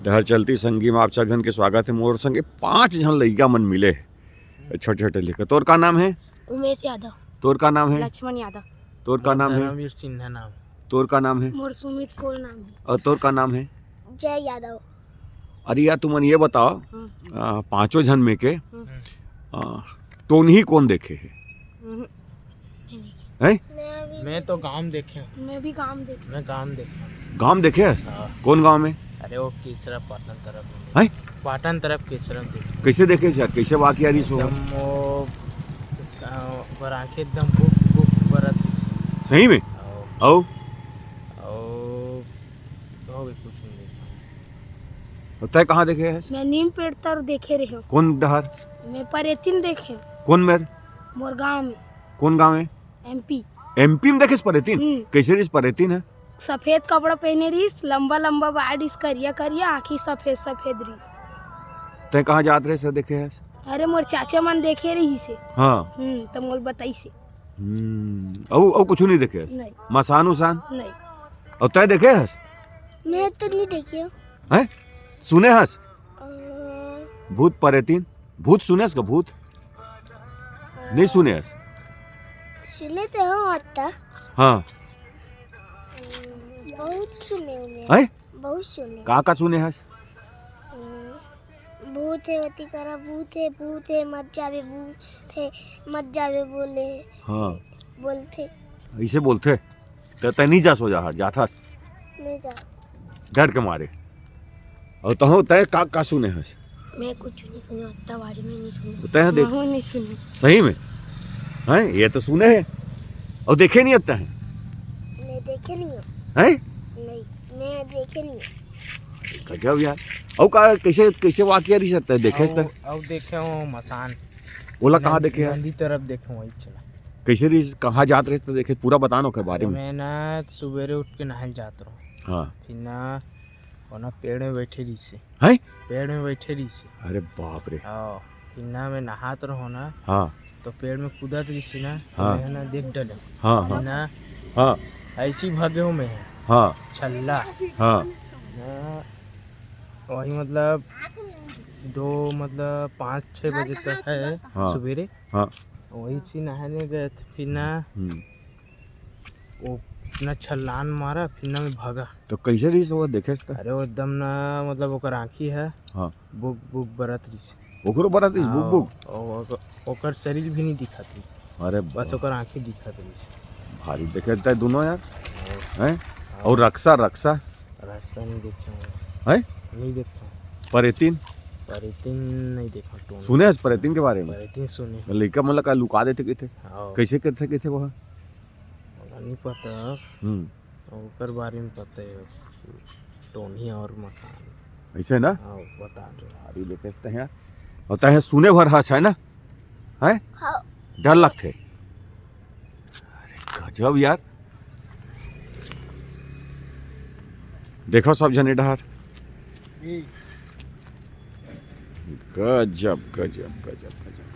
डहर चलती संगी में आप सघन के स्वागत है। मोर संगे 5 जन लइका मन मिले छोटे छोटे लेकर। तोर का नाम है? उमेश यादव। तोर का नाम है? लक्ष्मण यादव। तोर का नाम है? धर्मवीर सिन्हा नाम। तोर का नाम है? मोर सुमित कोल नाम है। और तोर का नाम है? जय यादव। अरे यार तुमन ये बताओ, 5 जन में के टोनही कौन देखे है? मैं तो गांव देखे। मैं भी गांव देखे। मैं गांव देखे। गांव देखे है? कौन गांव में? अरे वो केसरा पाटन तरफ है? पाटन तरफ केसरा देखे। कैसे देखे यार? कैसे वाकया रही सो? एकदम वो उसका पर आंखें एकदम बुक बुक बरत। सही में? आओ आओ भी कुछ नहीं देखा। तो तय कहाँ देखे है? मैं नीम पेड़ तर देखे रहे हूँ। कौन डहर? मैं परेतिन देखे। कौन मेर? मोर गांव में। कौन गांव है? एमपी। एमपी में देखे परेतीन? कैसे रही परेतीन है? सफेद कपड़ा पहने रहीस, लंबा लंबा बाल, इस करिया करिया, आँखी सफेद सफेद रहीस। तय कहाँ जात रहे से देखे है? अरे मोर चाचा मन देखे रही से। हाँ। तो मोर बताई से। औ कुछ नहीं देखे है? नहीं। मसान उसान? नहीं। और तय देखे है? मैं तो नहीं देखी हूँ। हैं? सुने हस? भूत परेतीन? भूत सुने हस का? भूत नहीं सुने हस? सुने तो हो आता। हाँ। बहुत सुने होंगे। हैं? बहुत सुने। का सुने हस? भूत है होती करा, भूत है मत जावे, भूत है मत जावे बोले। हाँ बोलते। ऐसे बोलते तो तय नहीं जा सो जा जाथा नहीं जा। डर के मारे। और तो तय का सुने हस? मैं कुछ नहीं सुना, उतना बारे में नहीं सुना। तय देख नहीं सुने। सही में? हैं? ये तो सुने हैं और देखे नहीं आता है? मैं देखे नहीं हूँ। हैं? नहीं, मैं देखे नहीं हूँ। गजब यार। और का कैसे वाकया रही सकता है? देखे अब देखे हो मसान। ओला कहाँ देखे है? नदी तरफ देखे वही चला। कैसे रही? कहाँ जात रहे? तो देखे पूरा बताना के बारे में। मैं ना सुबेरे उठ के नहाने जाता रहा। हाँ। फिर ना वना पेड़ में बैठे रही से। हैं? पेड़ में बैठे रही से। अरे बाप रे। हाँ। फिर ना मैं नहात रहो ना। हाँ। तो पेड़ में कूदत रही सी ना। हाँ। मैं ना देख डले। हाँ हाँ ना हाँ ऐसी भागे हूँ मैं। हाँ छल्ला। हाँ ना वही मतलब 5-6 बजे तक है। हाँ। सवेरे। हाँ। वही से नहाने गए थे। फिर ना वो ना छलान मारा, फिर ना मैं भागा। तो कैसे रही सो देखे? अरे वो एकदम ना मतलब ओकर आँखी है। हाँ। बुक बुक बरत रही से। ओकरो बरत इस बुक बुक। और ओकर शरीर भी नहीं दिखत रही से। अरे बस ओकर आँखी दिखत रही से। भारी देखे तय दोनों यार। हैं? और रक्षा रास्ता नहीं देखे हैं? नहीं देखा। परेतीन? परेतीन नहीं देखा। टोन सुने हस परेतीन के बारे में? परेतीन सुने। लड़का मतलब का लुका देते किथे? हाँ। कैसे करते किथे वहाँ? नहीं पता। ओकर बारे में पता है। टोनी और मसान ऐसे ना? हाँ बता दो। भारी देखे हैं यार। होता है सुने भर हस है ना? हैं? हाँ। डर लगते। अरे गजब यार। देखो सब जने डहर। गजब गजब गजब गजब।